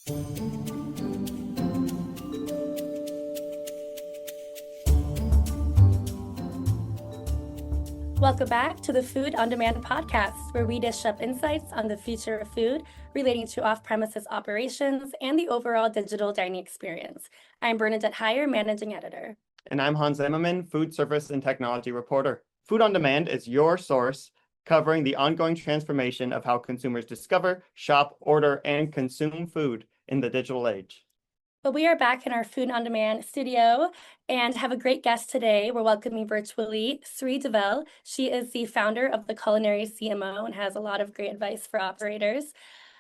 Welcome back to the Food on Demand podcast, where we dish up insights on the future of food relating to off-premises operations and the overall digital dining experience. I'm Bernadette Heyer, Managing Editor. And I'm Hans Zimmerman, Food Service and Technology Reporter. Food on Demand is your source covering the ongoing transformation of how consumers discover, shop, order, and consume food in the digital age. But we are back in our Food on Demand studio and have a great guest today. We're welcoming virtually Sri Divel. She is the founder of the Culinary CMO and has a lot of great advice for operators.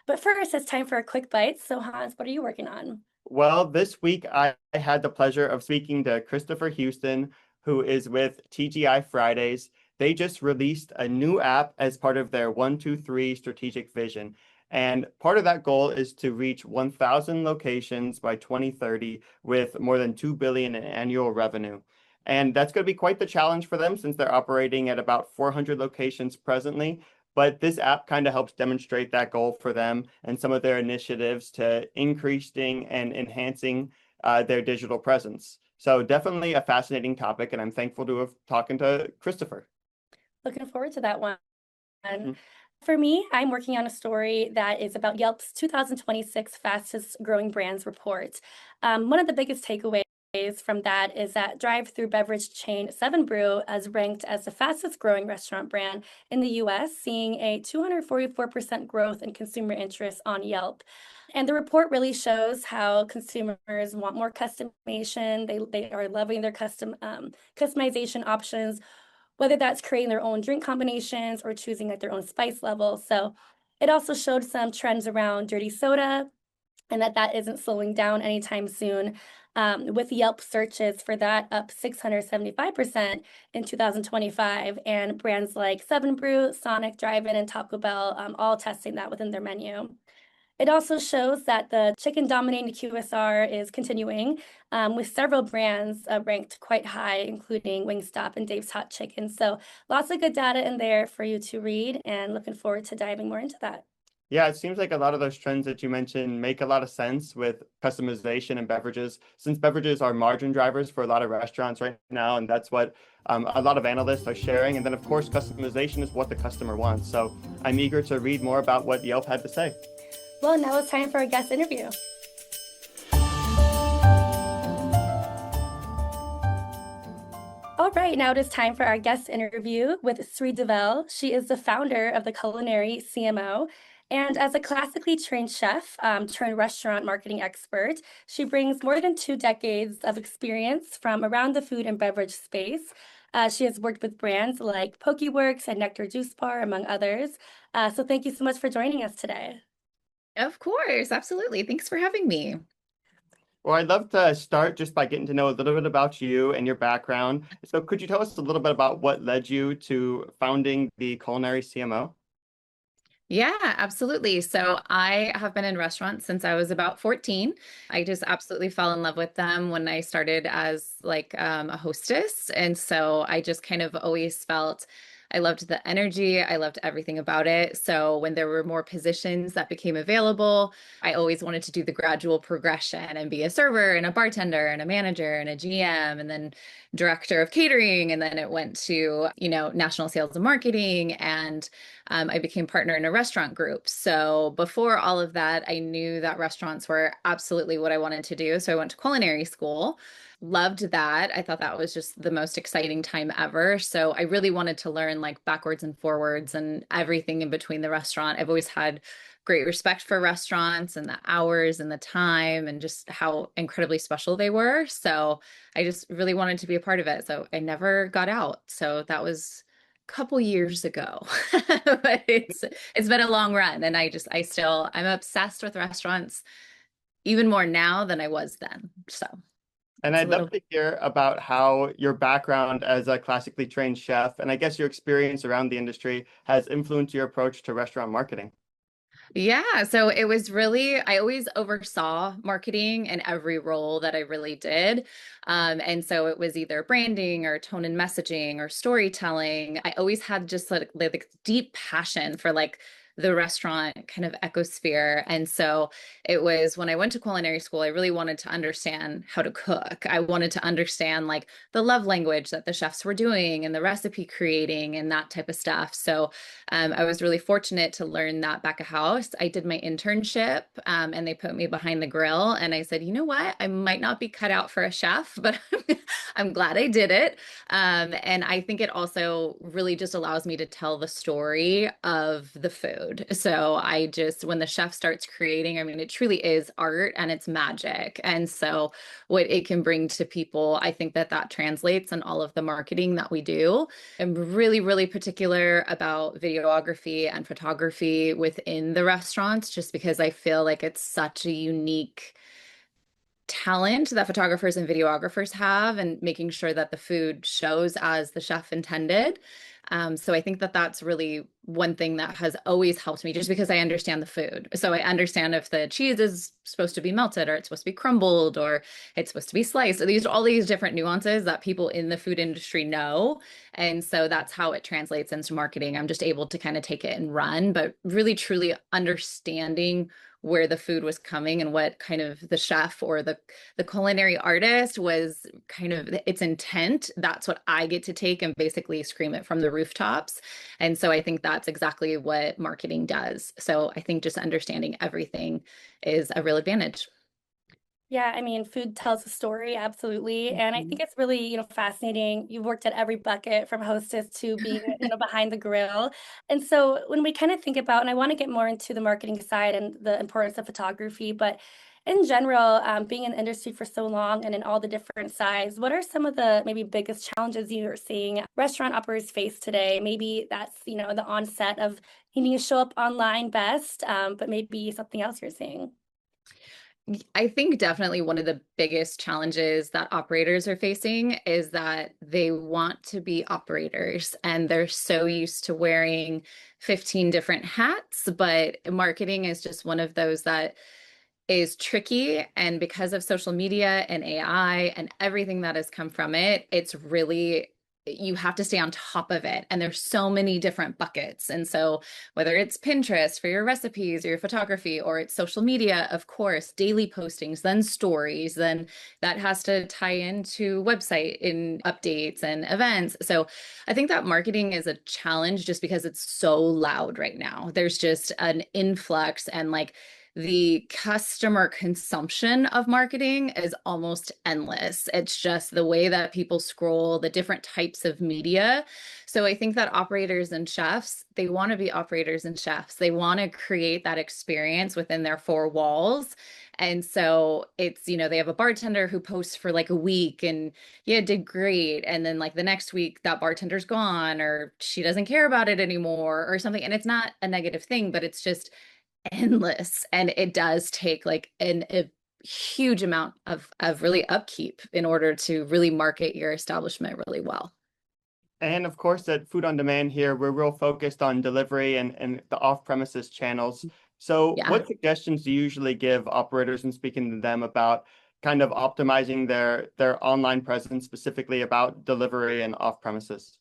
But first, it's time for a quick bite. So Hans, what are you working on? Well, this week I had the pleasure of speaking to Christopher Houston, who is with TGI Fridays. They just released a new app as part of their 1-2-3 strategic vision. And part of that goal is to reach 1,000 locations by 2030 with more than $2 billion in annual revenue. And that's going to be quite the challenge for them since they're operating at about 400 locations presently. But this app kind of helps demonstrate that goal for them and some of their initiatives to increasing and enhancing their digital presence. So definitely a fascinating topic, and I'm thankful to have talking to Christopher. Looking forward to that one. Mm-hmm. For me, I'm working on a story that is about Yelp's 2026 Fastest Growing Brands report. One of the biggest takeaways from that is that drive-through beverage chain 7 Brew is ranked as the fastest growing restaurant brand in the US, seeing a 244% growth in consumer interest on Yelp. And the report really shows how consumers want more customization. They are loving their customization options, whether that's creating their own drink combinations or choosing like their own spice level. So it also showed some trends around dirty soda and that isn't slowing down anytime soon, with Yelp searches for that up 675% in 2025, and brands like 7 Brew, Sonic Drive-In, and Taco Bell all testing that within their menu. It also shows that the chicken-dominating QSR is continuing, with several brands ranked quite high, including Wingstop and Dave's Hot Chicken. So lots of good data in there for you to read, and looking forward to diving more into that. Yeah, it seems like a lot of those trends that you mentioned make a lot of sense with customization and beverages, since beverages are margin drivers for a lot of restaurants right now, and that's what a lot of analysts are sharing. And then, of course, customization is what the customer wants. So I'm eager to read more about what Yelp had to say. Well, now it's time for our guest interview. All right, now it is time for our guest interview with Sri Divel. She is the founder of the Culinary CMO. And as a classically trained chef turned restaurant marketing expert, she brings more than 2 decades of experience from around the food and beverage space. She has worked with brands like Pokeworks and Nectar Juice Bar, among others. So thank you so much for joining us today. Of course, absolutely. Thanks for having me. Well, I'd love to start just by getting to know a little bit about you and your background. So could you tell us a little bit about what led you to founding the Culinary CMO? Yeah, absolutely. So I have been in restaurants since I was about 14. I just absolutely fell in love with them when I started as like a hostess. And so I just kind of always felt I loved the energy. I loved everything about it. So when there were more positions that became available, I always wanted to do the gradual progression and be a server and a bartender and a manager and a GM and then director of catering. And then it went to, national sales and marketing. And I became partner in a restaurant group. So before all of that, I knew that restaurants were absolutely what I wanted to do. So I went to culinary school. Loved that. I thought that was just the most exciting time ever. So I really wanted to learn like backwards and forwards and everything in between the restaurant. I've always had great respect for restaurants and the hours and the time and just how incredibly special they were. So I just really wanted to be a part of it. So I never got out. So that was a couple years ago, but it's been a long run. And I'm obsessed with restaurants even more now than I was then. So. And I'd love to hear about how your background as a classically trained chef and I guess your experience around the industry has influenced your approach to restaurant marketing. Yeah, so it was really, I always oversaw marketing in every role that I really did. And so it was either branding or tone and messaging or storytelling. I always had just like deep passion for like the restaurant kind of ecosphere. And so it was when I went to culinary school, I really wanted to understand how to cook. I wanted to understand like the love language that the chefs were doing and the recipe creating and that type of stuff. So I was really fortunate to learn that back of house. I did my internship and they put me behind the grill. And I said, you know what? I might not be cut out for a chef, but I'm glad I did it. And I think it also really just allows me to tell the story of the food. So I just, when the chef starts creating, I mean, it truly is art and it's magic. And so what it can bring to people, I think that that translates in all of the marketing that we do. I'm really, really particular about videography and photography within the restaurants, just because I feel like it's such a unique talent that photographers and videographers have, and making sure that the food shows as the chef intended. So I think that that's really one thing that has always helped me, just because I understand the food. So I understand if the cheese is supposed to be melted or it's supposed to be crumbled or it's supposed to be sliced. So these all these different nuances that people in the food industry know. And so that's how it translates into marketing. I'm just able to kind of take it and run, but really truly understanding where the food was coming and what kind of the chef or the culinary artist was kind of its intent. That's what I get to take and basically scream it from the rooftops. And so I think that's exactly what marketing does. So I think just understanding everything is a real advantage. Yeah, I mean, food tells a story, absolutely. And I think it's really, fascinating. You've worked at every bucket from hostess to being, behind the grill. And so when we kind of think about, and I want to get more into the marketing side and the importance of photography, but in general, being in the industry for so long and in all the different sides, what are some of the maybe biggest challenges you're seeing restaurant operators face today? Maybe that's, the onset of needing to show up online best, but maybe something else you're seeing. I think definitely one of the biggest challenges that operators are facing is that they want to be operators and they're so used to wearing 15 different hats, but marketing is just one of those that is tricky. And because of social media and AI and everything that has come from it, it's really, you have to stay on top of it. And there's so many different buckets. And so whether it's Pinterest for your recipes or your photography, or it's social media, of course, daily postings, then stories, then that has to tie into website in updates and events. So I think that marketing is a challenge just because it's so loud right now. There's just an influx and like the customer consumption of marketing is almost endless. It's just the way that people scroll, the different types of media. So I think that operators and chefs, they want to be operators and chefs. They want to create that experience within their four walls. And so it's, they have a bartender who posts for like a week and yeah, did great. And then like the next week that bartender's gone or she doesn't care about it anymore or something. And it's not a negative thing, but it's just endless, and it does take like a huge amount of really upkeep in order to really market your establishment really well. And of course, at Food on Demand here, we're real focused on delivery and the off-premises channels. So Yeah. what suggestions do you usually give operators when speaking to them about kind of optimizing their online presence, specifically about delivery and off-premises?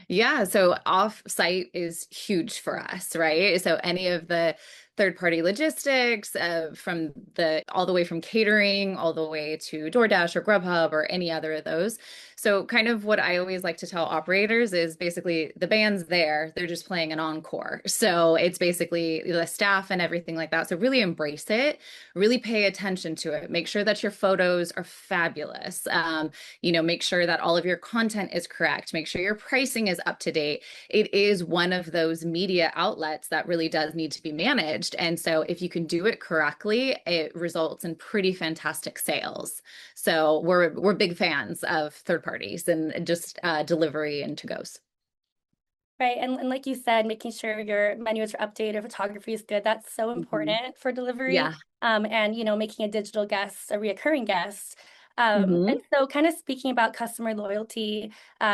Yeah, so off-site is huge for us, right? So any of the third-party logistics, from the all the way from catering, all the way to DoorDash or Grubhub or any other of those. So kind of what I always like to tell operators is basically the band's there, they're just playing an encore. So it's basically the staff and everything like that. So really embrace it, really pay attention to it. Make sure that your photos are fabulous. Make sure that all of your content is correct. Make sure your pricing is up to date. It is one of those media outlets that really does need to be managed. And so if you can do it correctly, it results in pretty fantastic sales. So we're big fans of third parties and just delivery and to-goes. Right. And like you said, making sure your menus are updated, photography is good. That's so important for delivery. Yeah. And, making a digital guest a reoccurring guest. And Mhm. so kind of speaking about customer loyalty,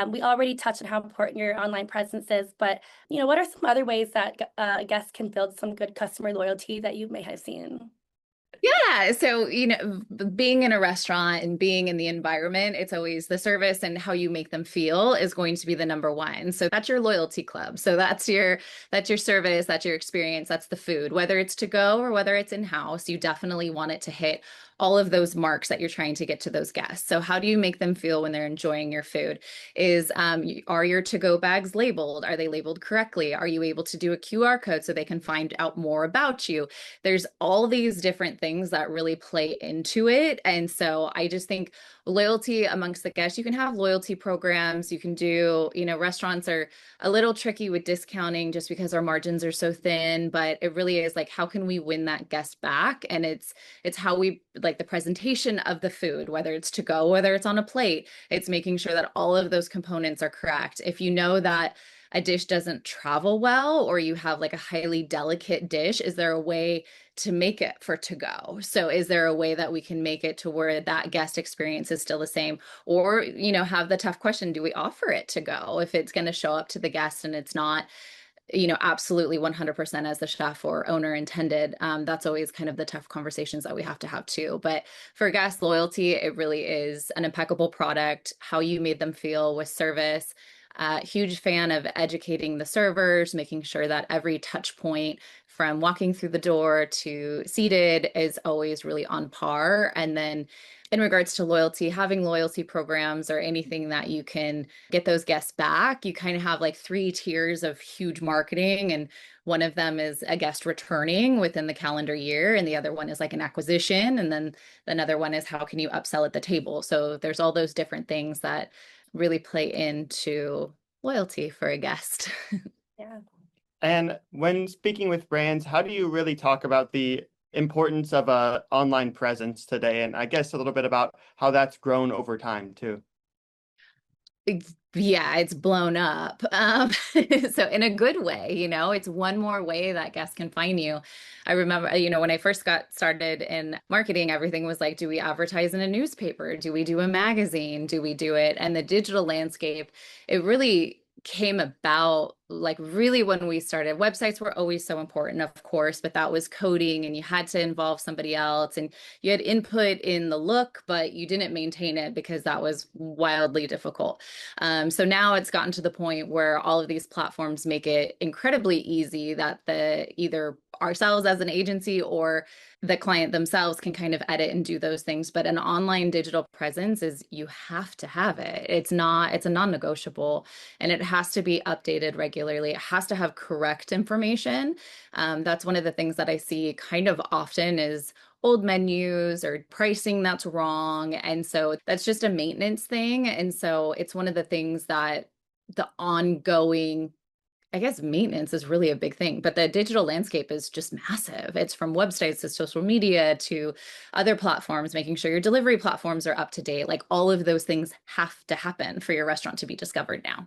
we already touched on how important your online presence is, but, what are some other ways that guests can build some good customer loyalty that you may have seen? Yeah. So, being in a restaurant and being in the environment, it's always the service and how you make them feel is going to be the number one. So that's your loyalty club. So that's your service, that's your experience, that's the food, whether it's to go or whether it's in-house, you definitely want it to hit all of those marks that you're trying to get to those guests. So how do you make them feel when they're enjoying your food? Are your to-go bags labeled? Are they labeled correctly? Are you able to do a QR code so they can find out more about you? There's all these different things that really play into it. And so I just think loyalty amongst the guests, you can have loyalty programs, you can do, restaurants are a little tricky with discounting just because our margins are so thin, but it really is like, how can we win that guest back? And it's how we like the presentation of the food, whether it's to go, whether it's on a plate, it's making sure that all of those components are correct. If you know that a dish doesn't travel well, or you have like a highly delicate dish, is there a way to make it for to go? So is there a way that we can make it to where that guest experience is still the same? Or, have the tough question, do we offer it to go if it's going to show up to the guest and it's not, absolutely 100% as the chef or owner intended? That's always kind of the tough conversations that we have to have too. But for guest loyalty, it really is an impeccable product, how you made them feel with service. Huge fan of educating the servers, making sure that every touch point from walking through the door to seated is always really on par. And then in regards to loyalty, having loyalty programs or anything that you can get those guests back, you kind of have like 3 tiers of huge marketing. And one of them is a guest returning within the calendar year. And the other one is like an acquisition. And then another one is how can you upsell at the table? So there's all those different things that really play into loyalty for a guest. Yeah. And when speaking with brands, how do you really talk about the importance of a online presence today? And I guess a little bit about how that's grown over time too. Yeah, it's blown up. So in a good way, it's one more way that guests can find you. I remember, when I first got started in marketing, everything was like, do we advertise in a newspaper? Do we do a magazine? Do we do it? And the digital landscape, it really came about like really when we started. Websites were always so important, of course, but that was coding and you had to involve somebody else and you had input in the look, but you didn't maintain it because that was wildly difficult. So now it's gotten to the point where all of these platforms make it incredibly easy that either ourselves as an agency or the client themselves can kind of edit and do those things. But an online digital presence is, you have to have it. It's a non-negotiable, and it has to be updated regularly. It has to have correct information. That's one of the things that I see kind of often is old menus or pricing that's wrong. And so that's just a maintenance thing. And so it's one of the things that the ongoing, I guess, maintenance is really a big thing, but the digital landscape is just massive. It's from websites to social media to other platforms, making sure your delivery platforms are up to date. Like all of those things have to happen for your restaurant to be discovered now.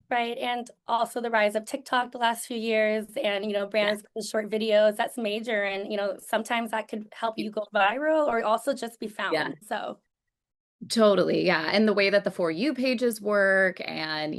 Right. And also the rise of TikTok the last few years and, brands with short videos, that's major. And, sometimes that could help you go viral or also just be found. Yeah. So. Totally. Yeah. And the way that the For You pages work and,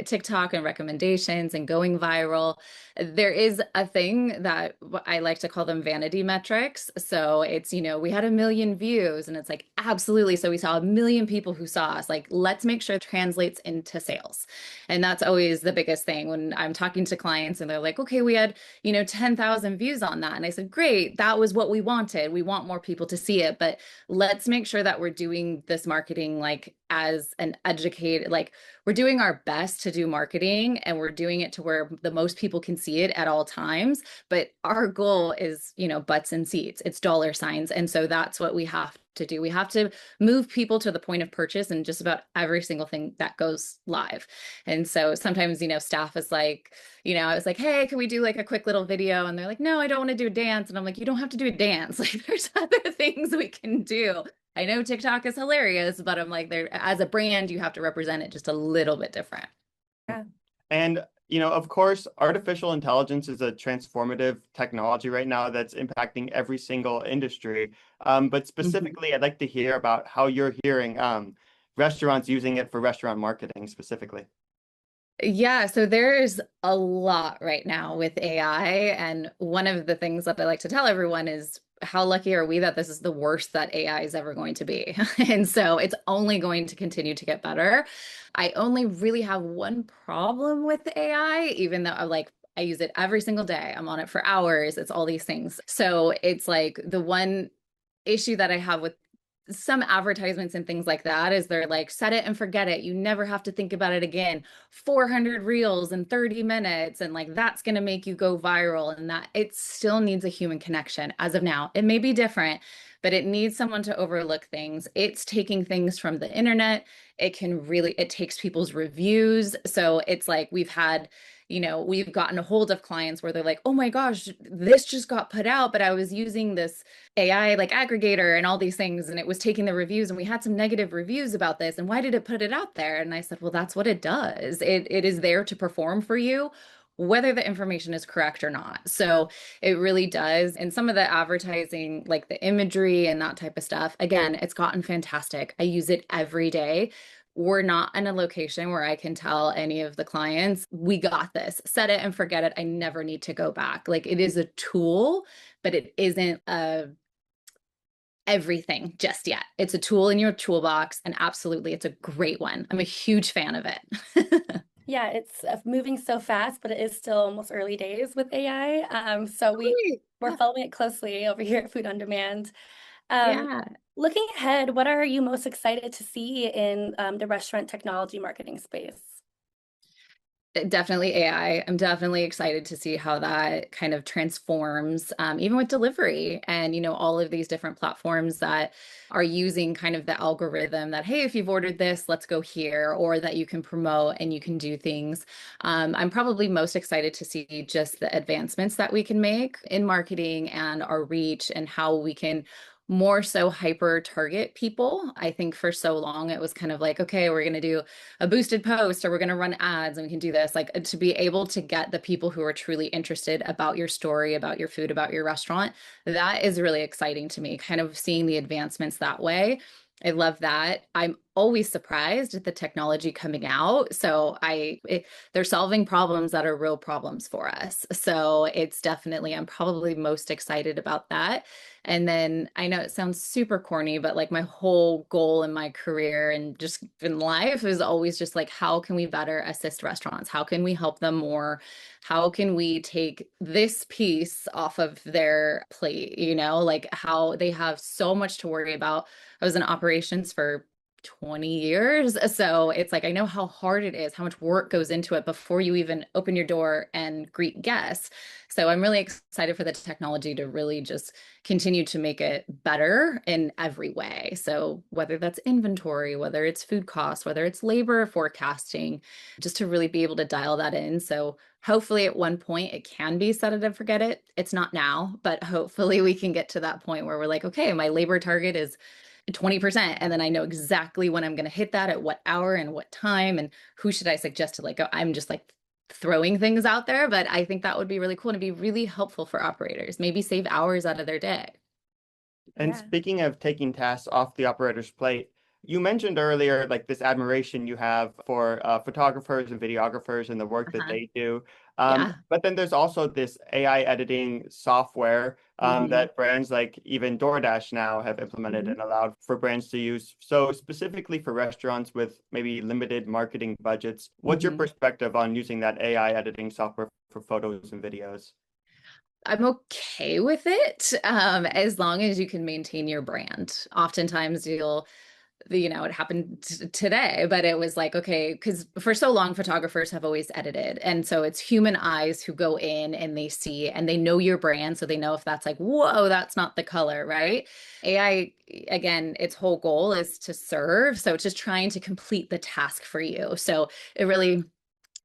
TikTok and recommendations and going viral, there is a thing that I like to call them vanity metrics. So it's, we had 1 million views and it's like, absolutely. So we saw 1 million people who saw us. Like, let's make sure it translates into sales. And that's always the biggest thing when I'm talking to clients and they're like, okay, we had, 10,000 views on that. And I said, great, that was what we wanted. We want more people to see it, but let's make sure that we're doing this marketing like as an educated, like we're doing our best to do marketing and we're doing it to where the most people can see it at all times. But our goal is, butts and seats, it's dollar signs. And so that's what we have to do. We have to move people to the point of purchase in just about every single thing that goes live. And so sometimes, staff is like, I was like, hey, can we do like a quick little video? And they're like, no, I don't want to do a dance. And I'm like, you don't have to do a dance. Like there's other things we can do. I know TikTok is hilarious, but I'm like, there as a brand, you have to represent it just a little bit different. Yeah. And, of course, artificial intelligence is a transformative technology right now that's impacting every single industry. But specifically, I'd like to hear about how you're hearing restaurants using it for restaurant marketing specifically. Yeah, so there's a lot right now with AI. And one of the things that I like to tell everyone is how lucky are we that this is the worst that AI is ever going to be? And so it's only going to continue to get better. I only really have one problem with AI, even though I use it every single day. I'm on it for hours. It's all these things. So it's like the one issue that I have with some advertisements and things like that is they're like, set it and forget it. You never have to think about it again. 400 reels in 30 minutes. And like, that's going to make you go viral. And that it still needs a human connection as of now. It may be different, but it needs someone to overlook things. It's taking things from the internet. It takes people's reviews. So it's like we've gotten a hold of clients where they're like, oh my gosh, this just got put out, but I was using this AI like aggregator and all these things, and it was taking the reviews, and we had some negative reviews about this. And why did it put it out there? And I said, well, that's what it does. It is there to perform for you, whether the information is correct or not. So it really does. And some of the advertising, like the imagery and that type of stuff, again, it's gotten fantastic. I use it every day. We're not in a location where I can tell any of the clients, we got this, set it and forget it. I never need to go back. Like it is a tool, but it isn't everything just yet. It's a tool in your toolbox, and absolutely, it's a great one. I'm a huge fan of it. Yeah, it's moving so fast, but it is still almost early days with AI. So we're following it closely over here at Food on Demand. Um, Yeah. Looking ahead, what are you most excited to see in the restaurant technology marketing space? Definitely AI. I'm definitely excited to see how that kind of transforms, even with delivery and, all of these different platforms that are using kind of the algorithm that, hey, if you've ordered this, let's go here, or that you can promote and you can do things. I'm probably most excited to see just the advancements that we can make in marketing and our reach and how we can more so hyper target people. I think for so long it was kind of like, okay, we're going to do a boosted post or we're going to run ads and we can do this, like to be able to get the people who are truly interested about your story, about your food, about your restaurant. That is really exciting to me, kind of seeing the advancements that way. I love that. I'm always surprised at the technology coming out. So they're solving problems that are real problems for us. So it's definitely, I'm probably most excited about that. And then I know it sounds super corny, but like my whole goal in my career and just in life is always just like, how can we better assist restaurants? How can we help them more? How can we take this piece off of their plate? Like how they have so much to worry about. I was in operations for 20 years. So it's like, I know how hard it is, how much work goes into it before you even open your door and greet guests. So I'm really excited for the technology to really just continue to make it better in every way. So whether that's inventory, whether it's food costs, whether it's labor forecasting, just to really be able to dial that in. So hopefully at one point it can be set it and forget it. It's not now, but hopefully we can get to that point where we're like, okay, my labor target is 20%. And then I know exactly when I'm going to hit that at what hour and what time and who should I suggest to like go. I'm just like throwing things out there, but I think that would be really cool and be really helpful for operators, maybe save hours out of their day. And speaking of taking tasks off the operator's plate, you mentioned earlier like this admiration you have for photographers and videographers and the work that they do. Yeah. But then there's also this AI editing software Mhm. that brands like even DoorDash now have implemented Mhm. and allowed for brands to use. So specifically for restaurants with maybe limited marketing budgets, what's your Mhm. perspective on using that AI editing software for photos and videos? I'm okay with it, as long as you can maintain your brand. Oftentimes it happened today, but it was like, okay, because for so long, photographers have always edited. And so it's human eyes who go in and they see and they know your brand. So they know if that's like, whoa, that's not the color, right? AI, again, its whole goal is to serve. So it's just trying to complete the task for you. So it really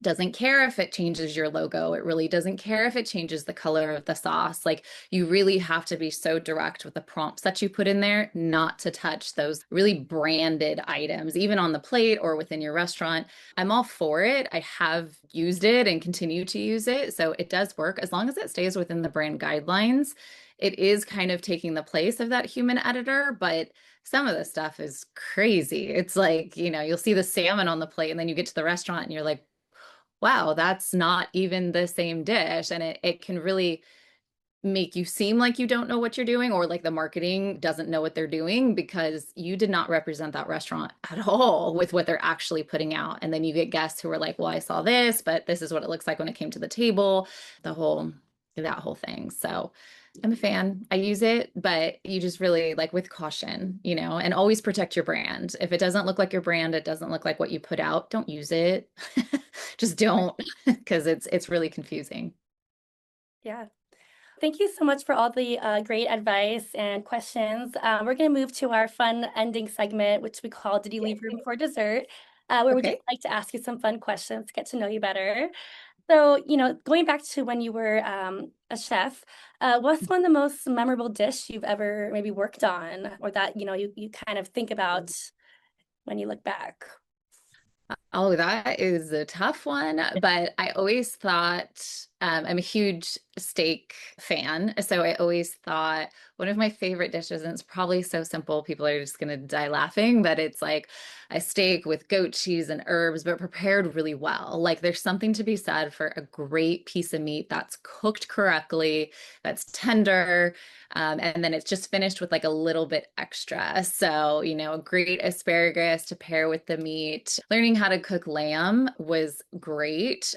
doesn't care if it changes your logo. It really doesn't care if it changes the color of the sauce. Like you really have to be so direct with the prompts that you put in there, not to touch those really branded items, even on the plate or within your restaurant. I'm all for it. I have used it and continue to use it. So it does work as long as it stays within the brand guidelines. It is kind of taking the place of that human editor, but some of the stuff is crazy. It's like, you'll see the salmon on the plate and then you get to the restaurant and you're like, wow, that's not even the same dish. And it can really make you seem like you don't know what you're doing, or like the marketing doesn't know what they're doing, because you did not represent that restaurant at all with what they're actually putting out. And then you get guests who are like, well, I saw this, but this is what it looks like when it came to the table, that whole thing. So I'm a fan. I use it, but you just really like with caution, and always protect your brand. If it doesn't look like your brand, it doesn't look like what you put out, don't use it. Just don't, because it's really confusing. Yeah. Thank you so much for all the great advice and questions. We're going to move to our fun ending segment, which we call Did You Leave Room for Dessert? Where we just Okay. like to ask you some fun questions to get to know you better. So, going back to when you were a chef, what's one of the most memorable dish you've ever maybe worked on, or that, you kind of think about when you look back? Oh, that is a tough one, but I always thought I'm a huge steak fan. So I always thought one of my favorite dishes, and it's probably so simple, people are just going to die laughing, but it's like a steak with goat cheese and herbs, but prepared really well. Like there's something to be said for a great piece of meat that's cooked correctly, that's tender, and then it's just finished with like a little bit extra. So, a great asparagus to pair with the meat. Learning how to cook lamb was great.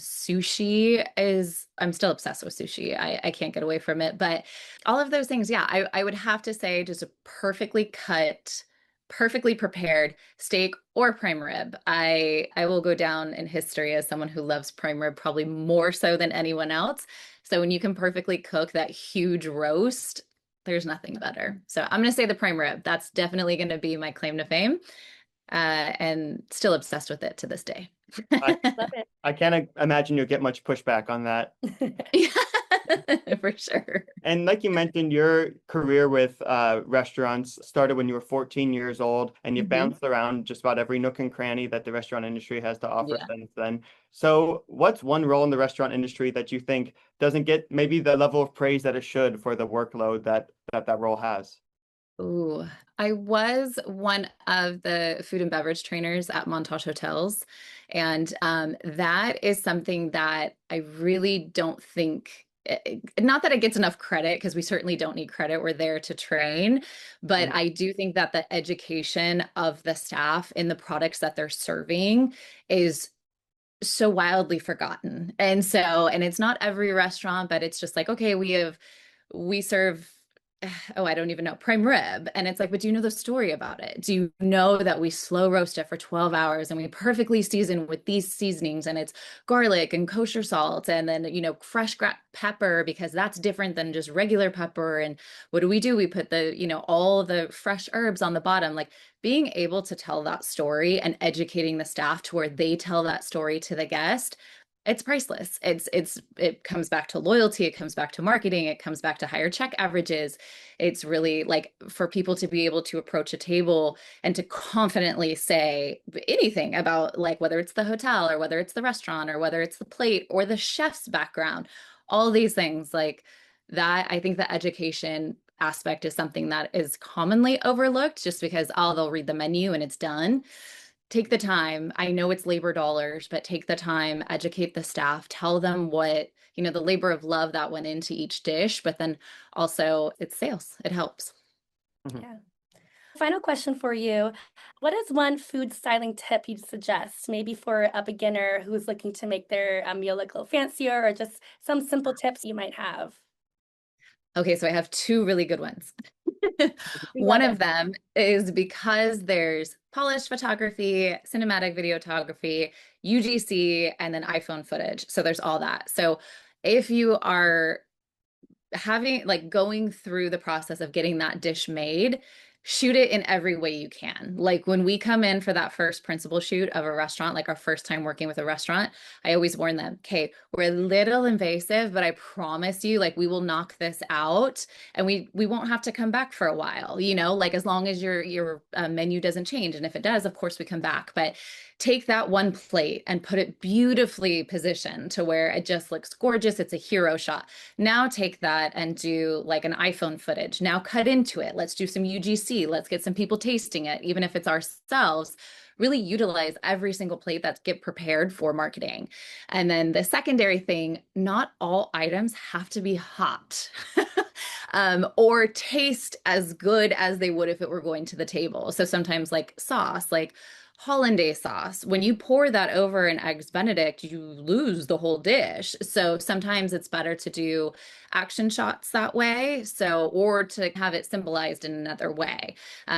I'm still obsessed with sushi. I can't get away from it. But all of those things, yeah, I would have to say just a perfectly cut, perfectly prepared steak or prime rib. I will go down in history as someone who loves prime rib probably more so than anyone else. So when you can perfectly cook that huge roast, there's nothing better. So I'm going to say the prime rib. That's definitely going to be my claim to fame, and still obsessed with it to this day. I, Love it. I can't imagine you'll get much pushback on that. For sure. And like you mentioned, your career with restaurants started when you were 14 years old, and you bounced around just about every nook and cranny that the restaurant industry has to offer Yeah. since then. So, what's one role in the restaurant industry that you think doesn't get maybe the level of praise that it should for the workload that role has? Ooh, I was one of the food and beverage trainers at Montage Hotels. And that is something that I really don't think, not that it gets enough credit, because we certainly don't need credit. We're there to train. But Mhm. I do think that the education of the staff in the products that they're serving is so wildly forgotten. And it's not every restaurant, but it's just like, okay, we serve, oh, I don't even know, prime rib. And it's like, but do you know the story about it? Do you know that we slow roast it for 12 hours and we perfectly season with these seasonings, and it's garlic and kosher salt and then, fresh pepper, because that's different than just regular pepper. And what do? We put all the fresh herbs on the bottom. Like being able to tell that story and educating the staff to where they tell that story to the guest, it's priceless. It comes back to loyalty, it comes back to marketing, it comes back to higher check averages. It's really like for people to be able to approach a table and to confidently say anything about, like, whether it's the hotel or whether it's the restaurant or whether it's the plate or the chef's background, all these things like that. I think the education aspect is something that is commonly overlooked, just because, oh, they'll read the menu and it's done. Take the time. I know it's labor dollars, but take the time, educate the staff, tell them what, the labor of love that went into each dish, but then also it's sales. It helps. Mhm. Yeah. Final question for you. What is one food styling tip you'd suggest, maybe for a beginner who's looking to make their meal look a little fancier, or just some simple tips you might have? Okay, so I have two really good ones. We One love it. of them is because there's polished photography, cinematic videography, UGC, and then iPhone footage. So there's all that. So if you are going through the process of getting that dish made, shoot it in every way you can. Like when we come in for that first principal shoot of a restaurant, like our first time working with a restaurant, I always warn them, okay, we're a little invasive, but I promise you, like, we will knock this out and we won't have to come back for a while, like as long as your menu doesn't change. And if it does, of course we come back. But take that one plate and put it beautifully positioned to where it just looks gorgeous. It's a hero shot. Now take that and do like an iPhone footage. Now cut into it. Let's do some UGC. Let's get some people tasting it, even if it's ourselves. Really utilize every single plate that's get prepared for marketing. And then the secondary thing, not all items have to be hot. or taste as good as they would if it were going to the table. So sometimes like sauce, like hollandaise sauce, when you pour that over an eggs Benedict, you lose the whole dish. So sometimes it's better to do action shots that way. So, or to have it symbolized in another way.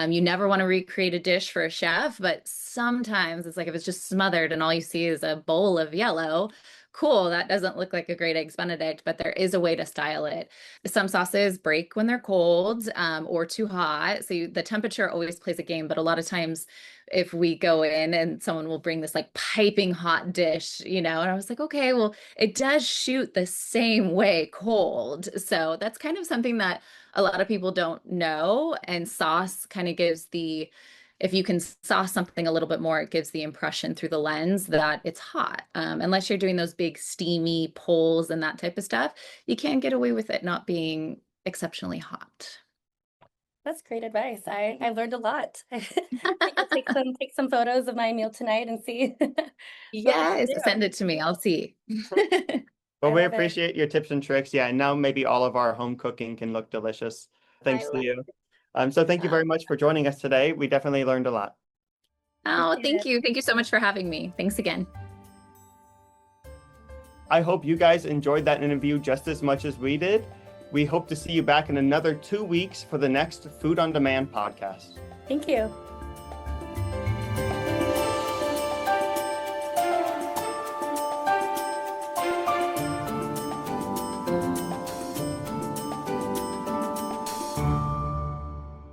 You never want to recreate a dish for a chef, but sometimes it's like if it's just smothered and all you see is a bowl of yellow, cool, that doesn't look like a great eggs Benedict, but there is a way to style it. Some sauces break when they're cold or too hot. So the temperature always plays a game, but a lot of times if we go in and someone will bring this like piping hot dish, and I was like, okay, well, it does shoot the same way cold. So that's kind of something that a lot of people don't know. And sauce kind of gives if you can sauce something a little bit more, it gives the impression through the lens that it's hot. Unless you're doing those big steamy pulls and that type of stuff, you can't get away with it not being exceptionally hot. That's great advice. I learned a lot. I think I'll take some photos of my meal tonight and see. Yes, send it to me. I'll see. Well, we appreciate your tips and tricks. Yeah, and now maybe all of our home cooking can look delicious. Thanks to you. So thank you very much for joining us today. We definitely learned a lot. Oh, thank you. Thank you so much for having me. Thanks again. I hope you guys enjoyed that interview just as much as we did. We hope to see you back in another 2 weeks for the next Food on Demand podcast. Thank you.